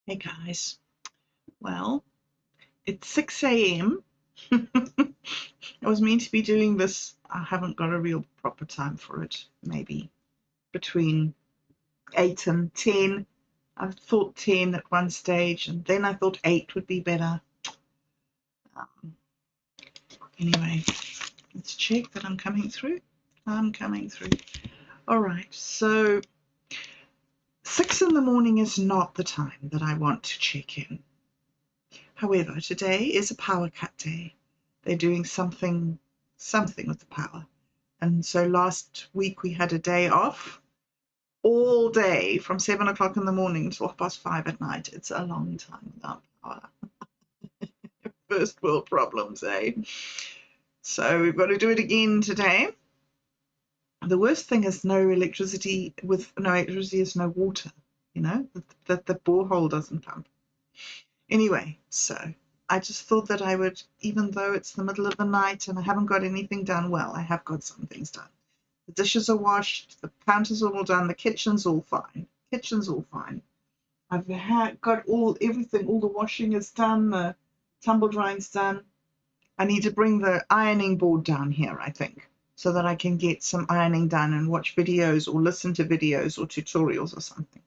Hey guys, well, it's 6 a.m. I was meant to be doing this. I haven't got a real proper time for it. Maybe between 8 and 10. I thought 10 at one stage, and then I thought 8 would be better. Um, anyway, let's check that I'm coming through. I'm coming through. All right, so 6 in the morning is not the time that I want to check in. However, today is a power cut day. They're doing something with the power. And so last week we had a day off all day from 7 o'clock in the morning to 5:30 at night. It's a long time without power. First world problems, eh? So we've got to do it again today. The worst thing is no electricity. With no electricity is no water, that the borehole doesn't pump. Anyway, so I just thought that I would, even though it's the middle of the night and I haven't got anything done, well, I have got some things done. The dishes are washed, the counters are all done, the kitchen's all fine. I've got everything, all the washing is done, the tumble drying's done. I need to bring the ironing board down here, I think, so that I can get some ironing done and watch videos or listen to videos or tutorials or something.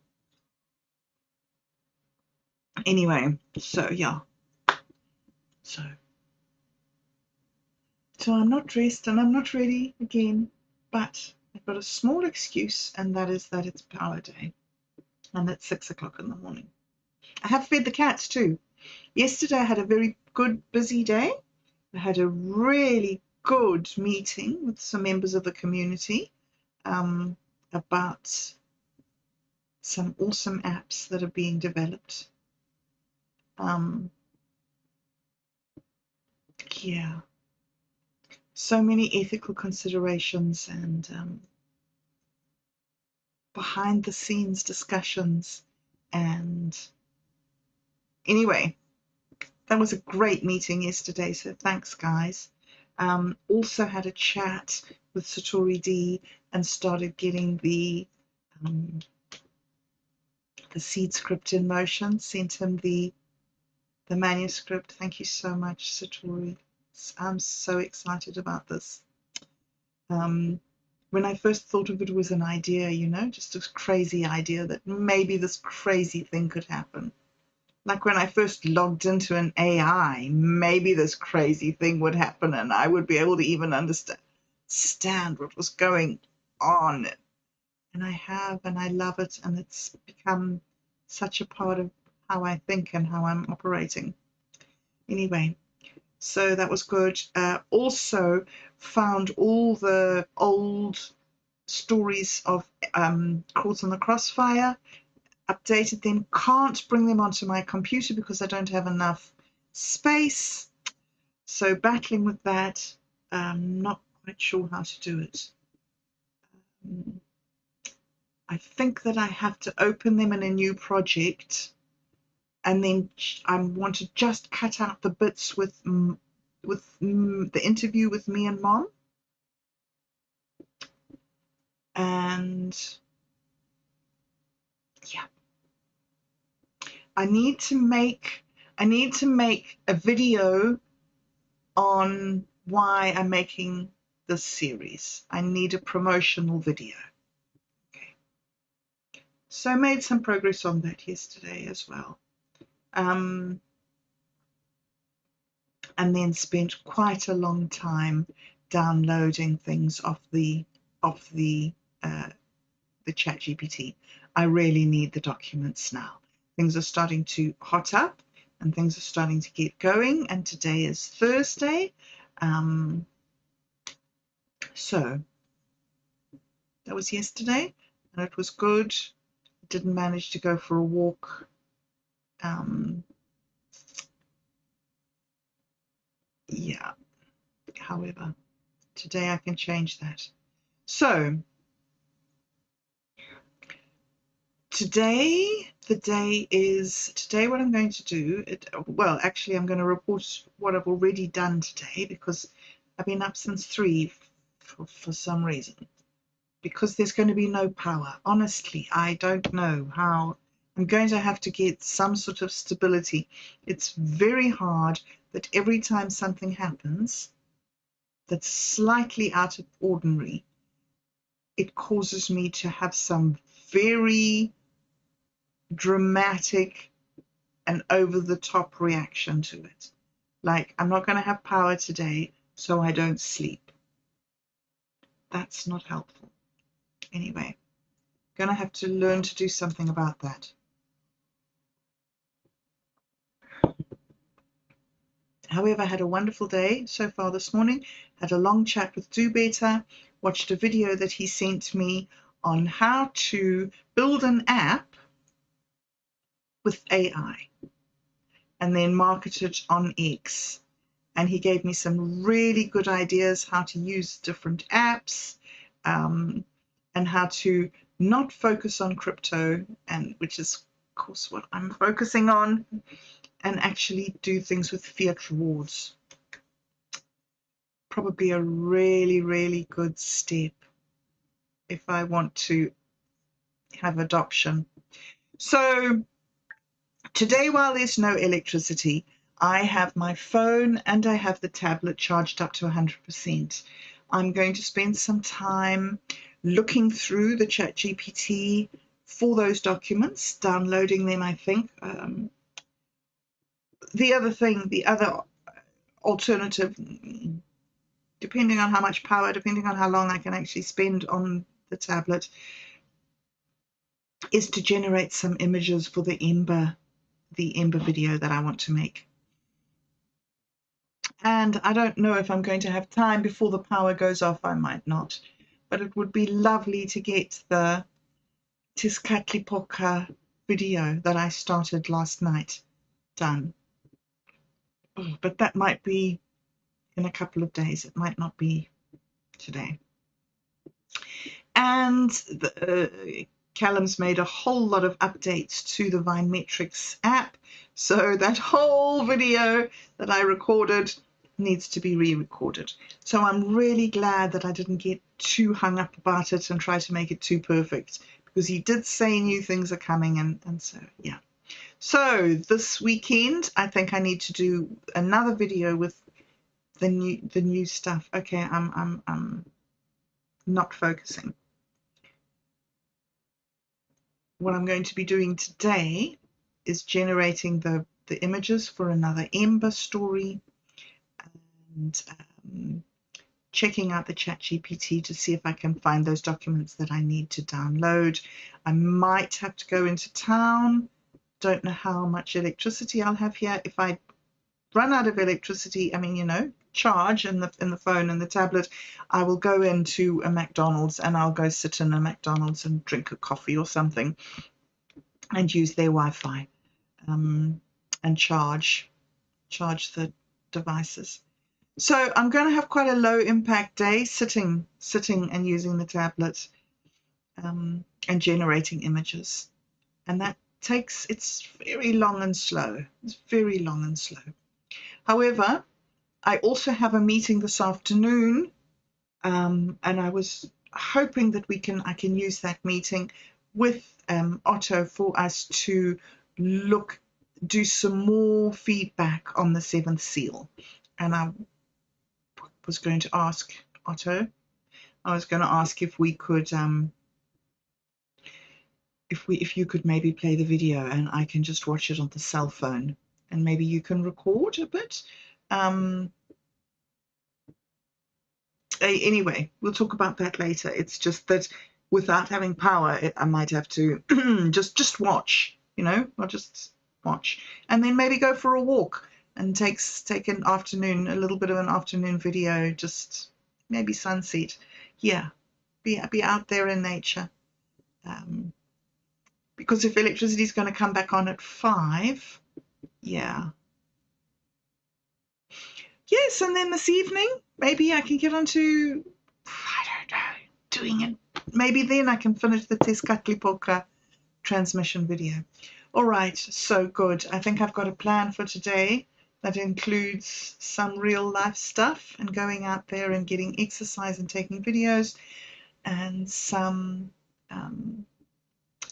Anyway, so yeah. So I'm not dressed and I'm not ready again, but I've got a small excuse, and that is that it's power day and it's 6 o'clock in the morning. I have fed the cats too. Yesterday I had a very good, busy day. I had a really good meeting with some members of the community about some awesome apps that are being developed. Yeah, so many ethical considerations and behind the scenes discussions. And anyway, that was a great meeting yesterday, so thanks guys. Also had a chat with Satori D and started getting the seed script in motion. Sent him the manuscript. Thank you so much, Satori. I'm so excited about this. When I first thought of it, was an idea, just a crazy idea that maybe this crazy thing could happen. Like when I first logged into an AI, maybe this crazy thing would happen and I would be able to even understand what was going on. And I have, and I love it, and it's become such a part of how I think and how I'm operating. Anyway, so that was good. Also found all the old stories of Caught in the Crossfire, updated them. Can't bring them onto my computer because I don't have enough space. So battling with that, not quite sure how to do it. I think that I have to open them in a new project, and then I want to just cut out the bits with the interview with me and Mom. And yeah, I need to make a video on why I'm making this series. I need a promotional video. Okay. So I made some progress on that yesterday as well. And then spent quite a long time downloading things off the ChatGPT. I really need the documents now. Things are starting to hot up and things are starting to get going, and today is Thursday. So that was yesterday, and it was good. I didn't manage to go for a walk. Yeah, however, today I can change that. So today what I'm going to do, well, actually I'm going to report what I've already done today, because I've been up since 3 for some reason, because there's going to be no power. Honestly, I don't know how I'm going to have to get some sort of stability. It's very hard that every time something happens that's slightly out of ordinary, it causes me to have some very dramatic and over-the-top reaction to it. Like, I'm not going to have power today, so I don't sleep. That's not helpful. Anyway, going to have to learn to do something about that. However, I had a wonderful day so far this morning. Had a long chat with Do Better, watched a video that he sent me on how to build an app with AI and then market it on X. And he gave me some really good ideas how to use different apps, and how to not focus on crypto, and which is of course what I'm focusing on, and actually do things with fiat rewards. Probably a really, really good step if I want to have adoption. So today, while there's no electricity, I have my phone and I have the tablet charged up to 100%. I'm going to spend some time looking through the ChatGPT for those documents, downloading them, I think. The other alternative, depending on how much power, depending on how long I can actually spend on the tablet, is to generate some images for the Ember video that I want to make. And I don't know if I'm going to have time before the power goes off. I might not, but it would be lovely to get the Tezcatlipoca video that I started last night done. But that might be in a couple of days. It might not be today. And Callum's made a whole lot of updates to the Vinemetrics app. So that whole video that I recorded needs to be re-recorded. So I'm really glad that I didn't get too hung up about it and try to make it too perfect, because he did say new things are coming, and so yeah. So this weekend I think I need to do another video with the new stuff. Okay, I'm not focusing. What I'm going to be doing today is generating the images for another Ember story, and checking out the ChatGPT to see if I can find those documents that I need to download. I might have to go into town. Don't know how much electricity I'll have here. If I run out of electricity, I mean, you know, charge in the phone and the tablet, I will go into a McDonald's and I'll go sit in a McDonald's and drink a coffee or something and use their Wi-Fi, and charge the devices. So I'm going to have quite a low impact day sitting and using the tablet, and generating images. And that it's very long and slow. It's very long and slow. However, I also have a meeting this afternoon, and I was hoping that I can use that meeting with Otto for us to do some more feedback on the Seventh Seal. And I was going to ask Otto, if we could, if you could maybe play the video and I can just watch it on the cell phone, and maybe you can record a bit. Anyway, we'll talk about that later. It's just that without having power, I might have to just watch, you know, or just watch, and then maybe go for a walk and take an afternoon, a little bit of an afternoon video, just maybe sunset. Yeah, be out there in nature. Because if electricity is going to come back on at 5, yeah. Yes, and then this evening, maybe I can get onto, I don't know, doing it. Maybe then I can finish the Tezcatlipoca transmission video. All right, so good. I think I've got a plan for today that includes some real life stuff and going out there and getting exercise and taking videos, and some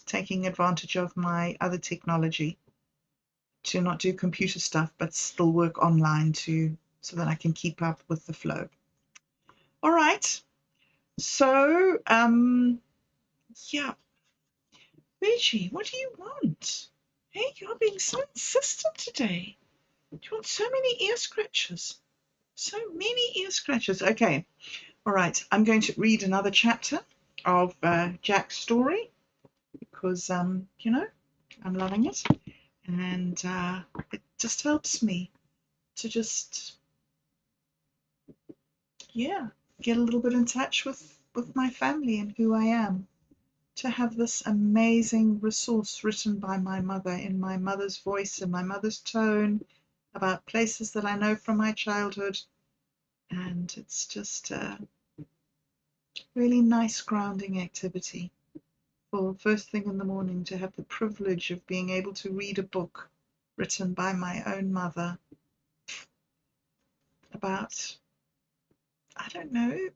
taking advantage of my other technology to not do computer stuff, but still work online so that I can keep up with the flow. All right. So, yeah. Reggie, what do you want? Hey, you're being so insistent today. Do you want so many ear scratches? So many ear scratches. Okay. All right. I'm going to read another chapter of Jack's story because, you know, I'm loving it. And it just helps me to just, yeah, get a little bit in touch with my family and who I am. To have this amazing resource written by my mother in my mother's voice and my mother's tone about places that I know from my childhood. And it's just a really nice grounding activity for first thing in the morning to have the privilege of being able to read a book written by my own mother about, I don't know,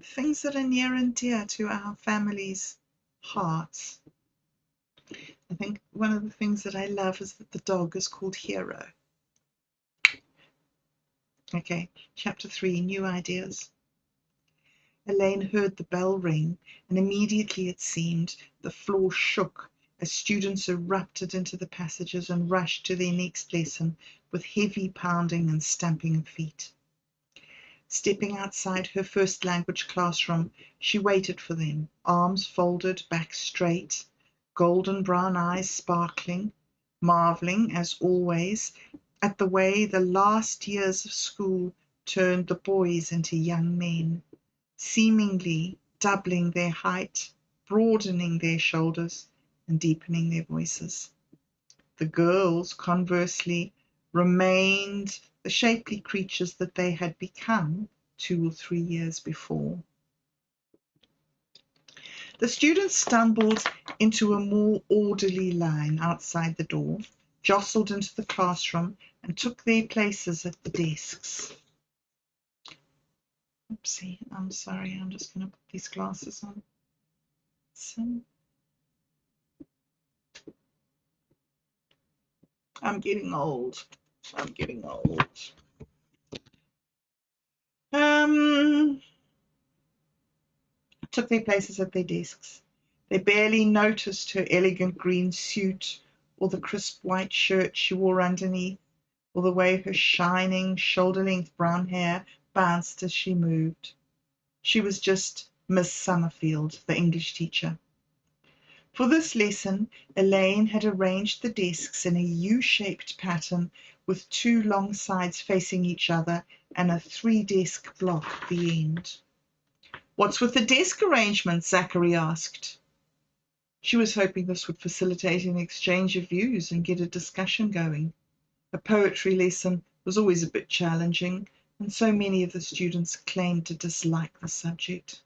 things that are near and dear to our family's hearts. I think one of the things that I love is that the dog is called Hero. Okay, chapter 3, New Ideas. Elaine heard the bell ring, and immediately it seemed the floor shook as students erupted into the passages and rushed to their next lesson with heavy pounding and stamping of feet. Stepping outside her first language classroom, she waited for them, arms folded, back straight, golden brown eyes sparkling, marveling, as always, at the way the last years of school turned the boys into young men, seemingly doubling their height, broadening their shoulders, and deepening their voices. The girls, conversely, remained the shapely creatures that they had become 2 or 3 years before. The students stumbled into a more orderly line outside the door, jostled into the classroom, and took their places at the desks. Oopsie, I'm sorry, I'm just going to put these glasses on. I'm getting old. I'm getting old. Took their places at their desks. They barely noticed her elegant green suit or the crisp white shirt she wore underneath, or the way her shining, shoulder-length brown hair bounced as she moved. She was just Miss Summerfield, the English teacher. For this lesson, Elaine had arranged the desks in a U-shaped pattern with 2 long sides facing each other and a 3-desk block at the end. "What's with the desk arrangement?" Zachary asked. She was hoping this would facilitate an exchange of views and get a discussion going. A poetry lesson was always a bit challenging, and so many of the students claimed to dislike the subject.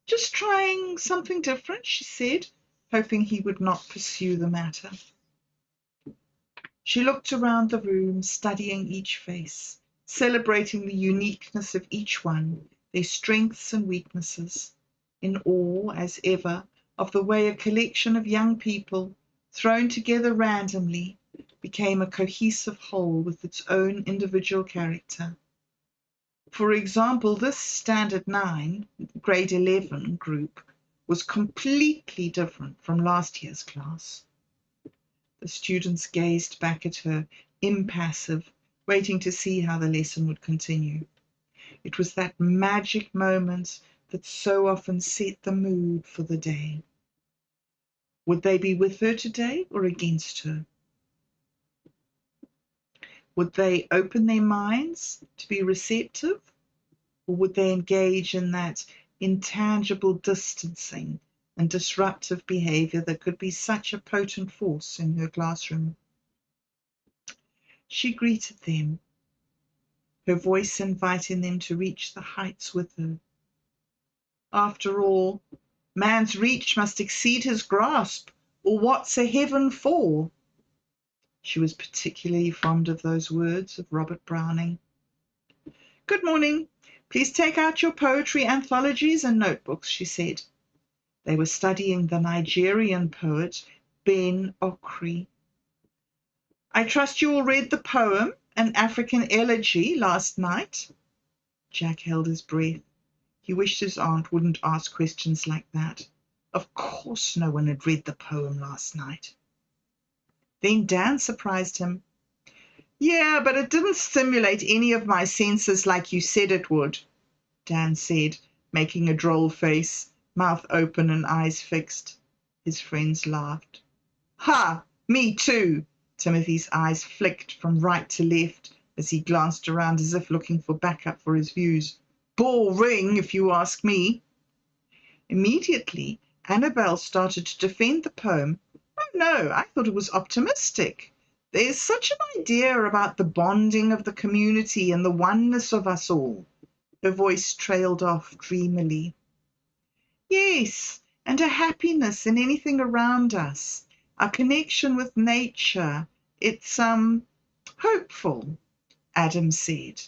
"Just trying something different," she said, hoping he would not pursue the matter. She looked around the room, studying each face, celebrating the uniqueness of each one, their strengths and weaknesses, in awe, as ever, of the way a collection of young people, thrown together randomly, became a cohesive whole with its own individual character. For example, this Standard 9, Grade 11 group was completely different from last year's class. The students gazed back at her, impassive, waiting to see how the lesson would continue. It was that magic moment that so often set the mood for the day. Would they be with her today or against her? Would they open their minds to be receptive, or would they engage in that intangible distancing and disruptive behavior that could be such a potent force in her classroom? She greeted them, her voice inviting them to reach the heights with her. After all, man's reach must exceed his grasp, or what's a heaven for? She was particularly fond of those words of Robert Browning. "Good morning. Please take out your poetry anthologies and notebooks," she said. They were studying the Nigerian poet Ben Okri. I trust you all read the poem, An African Elegy, last night? Jack held his breath. He wished his aunt wouldn't ask questions like that. Of course no one had read the poem last night. Then Dan surprised him. Yeah, but it didn't stimulate any of my senses like you said it would, Dan said, making a droll face, mouth open and eyes fixed. His friends laughed. Ha! Me too! Timothy's eyes flicked from right to left as he glanced around as if looking for backup for his views. Boring, if you ask me. Immediately, Annabel started to defend the poem. Oh, no, I thought it was optimistic. There's such an idea about the bonding of the community and the oneness of us all. Her voice trailed off dreamily. Yes, and a happiness in anything around us. Our connection with nature. It's, hopeful, Adam said.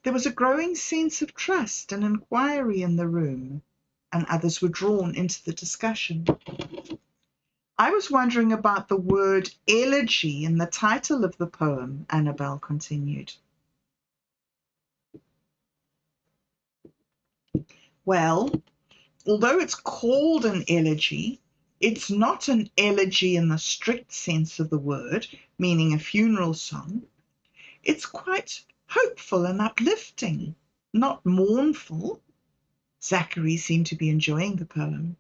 There was a growing sense of trust and inquiry in the room, and others were drawn into the discussion. I was wondering about the word elegy in the title of the poem, Annabel continued. Well, although it's called an elegy, it's not an elegy in the strict sense of the word, meaning a funeral song. It's quite hopeful and uplifting, not mournful. Zachary seemed to be enjoying the poem.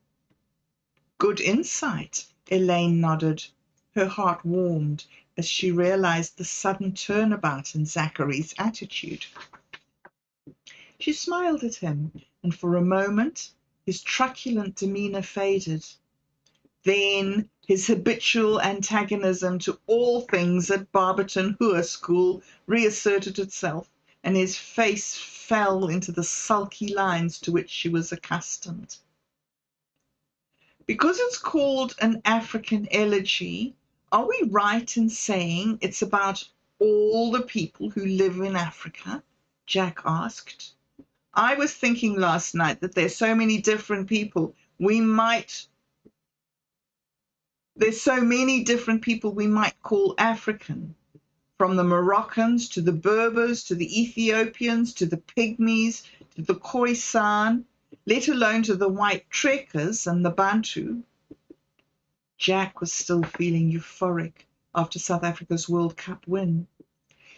Good insight, Elaine nodded. Her heart warmed as she realized the sudden turnabout in Zachary's attitude. She smiled at him, and for a moment his truculent demeanor faded. Then his habitual antagonism to all things at Barberton Hoer School reasserted itself, and his face fell into the sulky lines to which she was accustomed. Because it's called an African elegy, are we right in saying it's about all the people who live in Africa? Jack asked. I was thinking last night that there's so many different people we might call African, from the Moroccans to the Berbers to the Ethiopians to the Pygmies to the Khoisan, let alone to the white trekkers and the Bantu. Jack was still feeling euphoric after South Africa's World Cup win.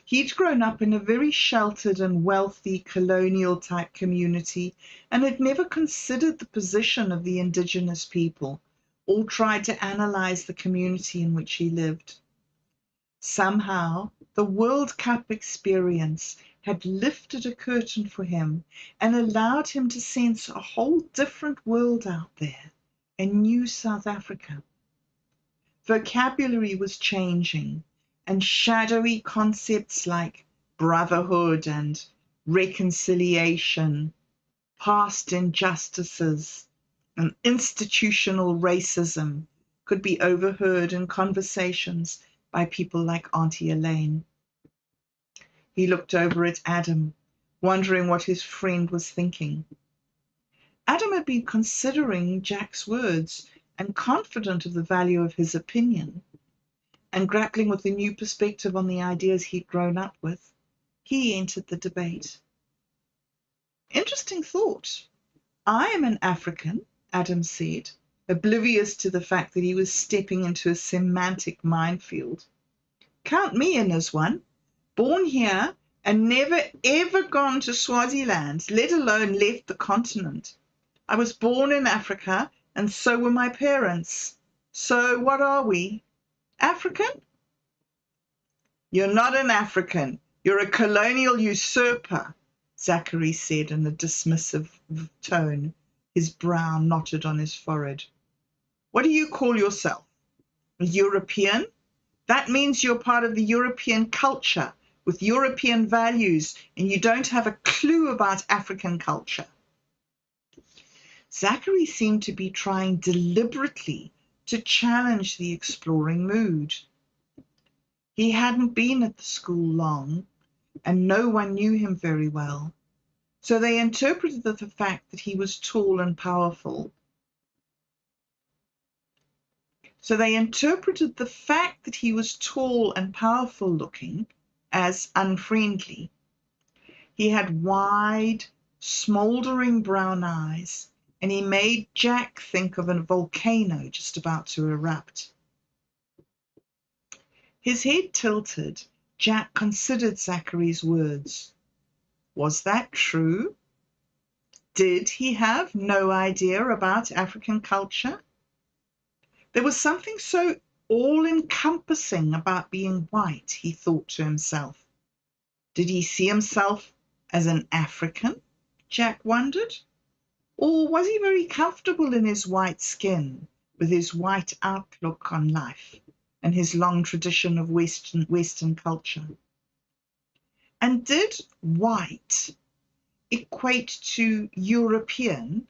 He'd grown up in a very sheltered and wealthy colonial-type community and had never considered the position of the indigenous people or tried to analyze the community in which he lived. Somehow, the World Cup experience had lifted a curtain for him and allowed him to sense a whole different world out there, a new South Africa. Vocabulary was changing, and shadowy concepts like brotherhood and reconciliation, past injustices, and institutional racism could be overheard in conversations by people like Auntie Elaine. He looked over at Adam, wondering what his friend was thinking. Adam had been considering Jack's words and confident of the value of his opinion, and grappling with a new perspective on the ideas he'd grown up with, he entered the debate. Interesting thought. I am an African, Adam said, oblivious to the fact that he was stepping into a semantic minefield. Count me in as one. Born here and never ever gone to Swaziland, let alone left the continent. I was born in Africa, and so were my parents. So what are we? African? You're not an African. You're a colonial usurper, Zachary said in a dismissive tone, his brow knotted on his forehead. What do you call yourself? A European? That means you're part of the European culture with European values, and you don't have a clue about African culture. Zachary seemed to be trying deliberately to challenge the exploring mood. He hadn't been at the school long, and no one knew him very well. So they interpreted the fact that he was tall and powerful. So they interpreted the fact that he was tall and powerful looking as unfriendly. He had wide, smouldering brown eyes, and he made Jack think of a volcano just about to erupt. His head tilted. Jack considered Zachary's words. Was that true? Did he have no idea about African culture? There was something so all-encompassing about being white, he thought to himself. Did he see himself as an African? Jack wondered. Or was he very comfortable in his white skin, with his white outlook on life and his long tradition of Western culture? And did white equate to European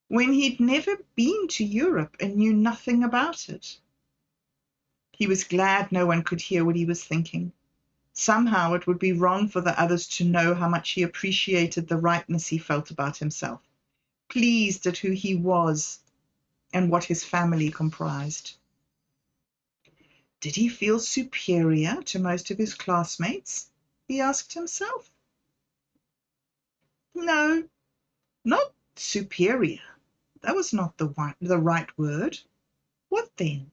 when he'd never been to Europe and knew nothing about it? He was glad no one could hear what he was thinking. Somehow it would be wrong for the others to know how much he appreciated the rightness he felt about himself, pleased at who he was and what his family comprised. Did he feel superior to most of his classmates? He asked himself. No, not superior. That was not the right word. What then?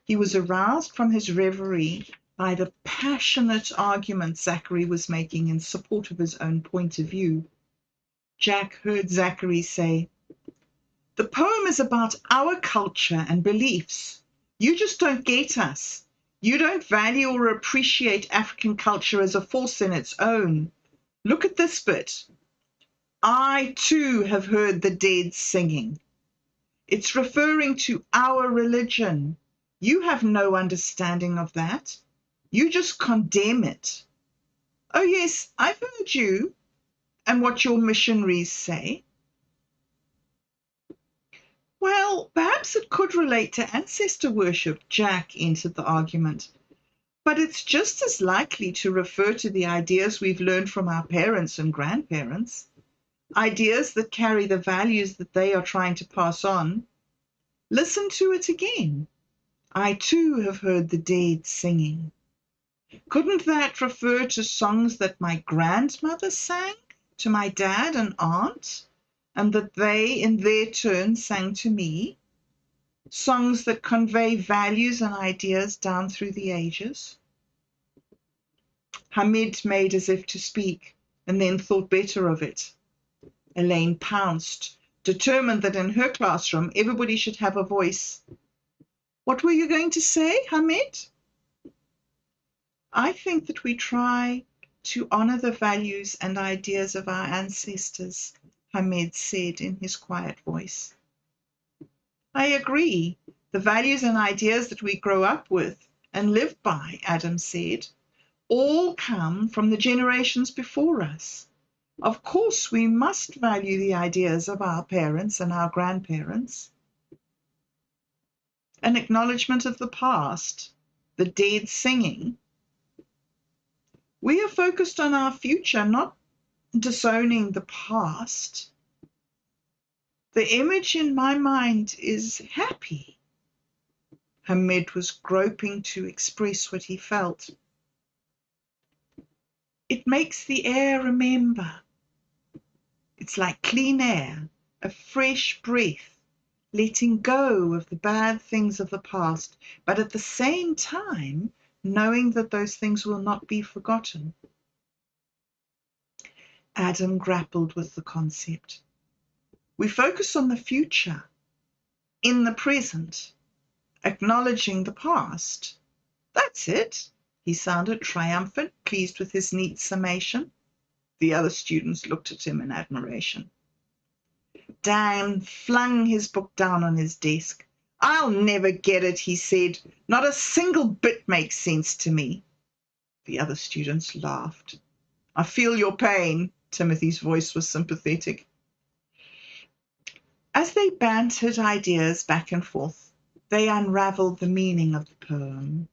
He was aroused from his reverie by the passionate argument Zachary was making in support of his own point of view. Jack heard Zachary say, "The poem is about our culture and beliefs. You just don't get us. You don't value or appreciate African culture as a force in its own. Look at this bit. I too have heard the dead singing. It's referring to our religion. You have no understanding of that. You just condemn it. Oh yes, I've heard you and what your missionaries say. Well, perhaps it could relate to ancestor worship," Jack entered the argument. "But it's just as likely to refer to the ideas we've learned from our parents and grandparents, ideas that carry the values that they are trying to pass on. Listen to it again. I too have heard the dead singing. Couldn't that refer to songs that my grandmother sang to my dad and aunt, and that they in their turn sang to me? Songs that convey values and ideas down through the ages?" Hamid made as if to speak, and then thought better of it. Elaine pounced, determined that in her classroom everybody should have a voice. "What were you going to say, Hamid?" "I think that we try to honor the values and ideas of our ancestors," Hamid said in his quiet voice. "I agree. The values and ideas that we grow up with and live by," Adam said, "all come from the generations before us. Of course, we must value the ideas of our parents and our grandparents." An acknowledgement of the past, the dead singing. We are focused on our future, not disowning the past. The image in my mind is happy. Hamid was groping to express what he felt. It makes the air remember. It's like clean air, a fresh breath, letting go of the bad things of the past, but at the same time, knowing that those things will not be forgotten. Adam grappled with the concept. We focus on the future, in the present, acknowledging the past. That's it. He sounded triumphant, pleased with his neat summation. The other students looked at him in admiration. Dan flung his book down on his desk. "I'll never get it," he said. "Not a single bit makes sense to me." The other students laughed. "I feel your pain." Timothy's voice was sympathetic. As they bantered ideas back and forth, they unraveled the meaning of the poem.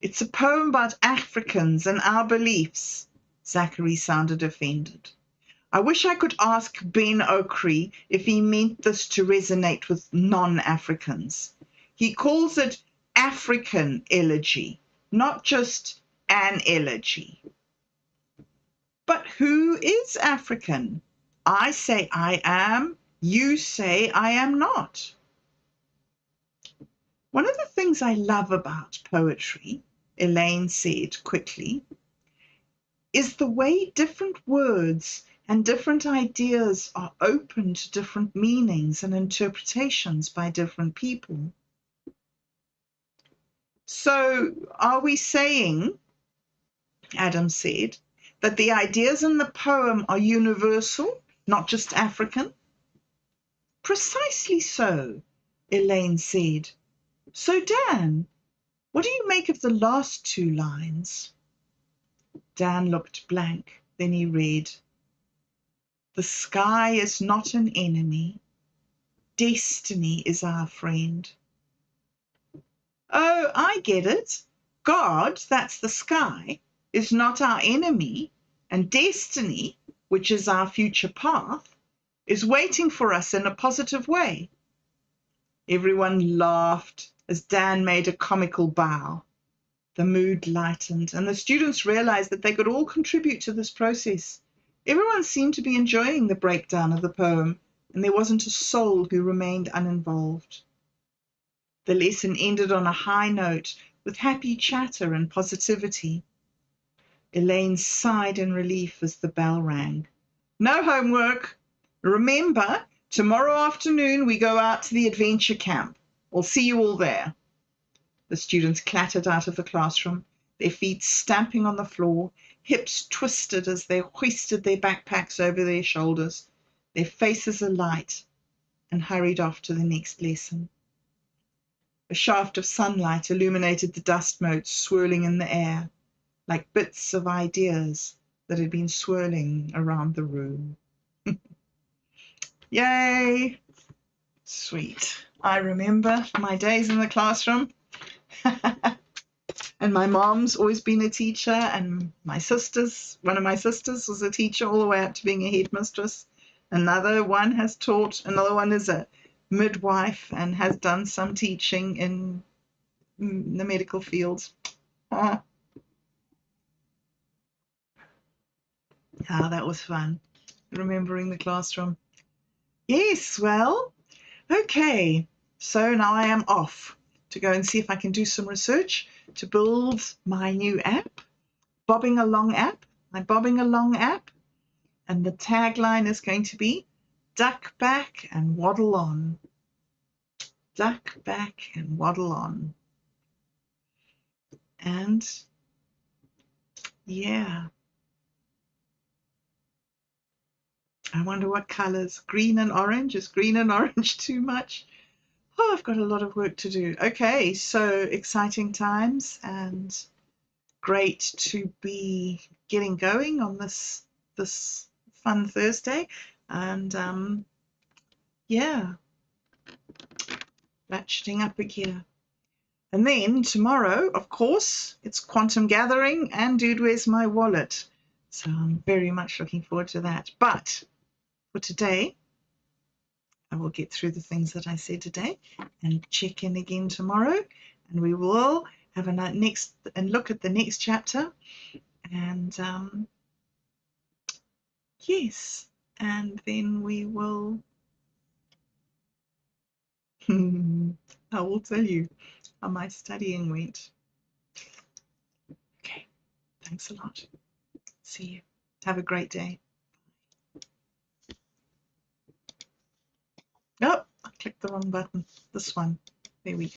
It's a poem about Africans and our beliefs. Zachary sounded offended. I wish I could ask Ben Okri if he meant this to resonate with non-Africans. He calls it African elegy, not just an elegy. But who is African? I say I am, you say I am not. One of the things I love about poetry, Elaine said quickly, is the way different words and different ideas are open to different meanings and interpretations by different people. So are we saying, Adam said, that the ideas in the poem are universal, not just African? Precisely so, Elaine said. So Dan, what do you make of the last two lines? Dan looked blank. Then he read, the sky is not an enemy. Destiny is our friend. Oh, I get it. God, that's the sky, is not our enemy, and destiny, which is our future path, is waiting for us in a positive way. Everyone laughed as Dan made a comical bow. The mood lightened, and the students realized that they could all contribute to this process. Everyone seemed to be enjoying the breakdown of the poem, and there wasn't a soul who remained uninvolved. The lesson ended on a high note with happy chatter and positivity. Elaine sighed in relief as the bell rang. No homework. Remember, tomorrow afternoon we go out to the adventure camp. I'll see you all there. The students clattered out of the classroom, their feet stamping on the floor, hips twisted as they hoisted their backpacks over their shoulders, their faces alight, and hurried off to the next lesson. A shaft of sunlight illuminated the dust motes swirling in the air, like bits of ideas that had been swirling around the room. Yay! Sweet. I remember my days in the classroom. And my mom's always been a teacher, and one of my sisters was a teacher all the way up to being a headmistress. Another one has taught, another one is a midwife and has done some teaching in the medical field. Oh, yeah, that was fun, remembering the classroom. Yes, well, okay, so now I am off to go and see if I can do some research to build my new app, Bobbing Along app, my Bobbing Along app, and the tagline is going to be duck back and waddle on. Duck back and waddle on. And yeah, I wonder what colors. Green and orange. Is green and orange too much? Oh, I've got a lot of work to do. Okay, so exciting times and great to be getting going on this fun Thursday. And yeah, ratcheting up a gear. And then tomorrow, of course, it's Quantum Gathering and Dude, Where's My Wallet? So I'm very much looking forward to that. But for today, I will get through the things that I said today and check in again tomorrow. And we will have a next and look at the next chapter. And yes, and then we will, I will tell you how my studying went. Okay, thanks a lot. See you. Have a great day. Oh, I clicked the wrong button. This one. There we go.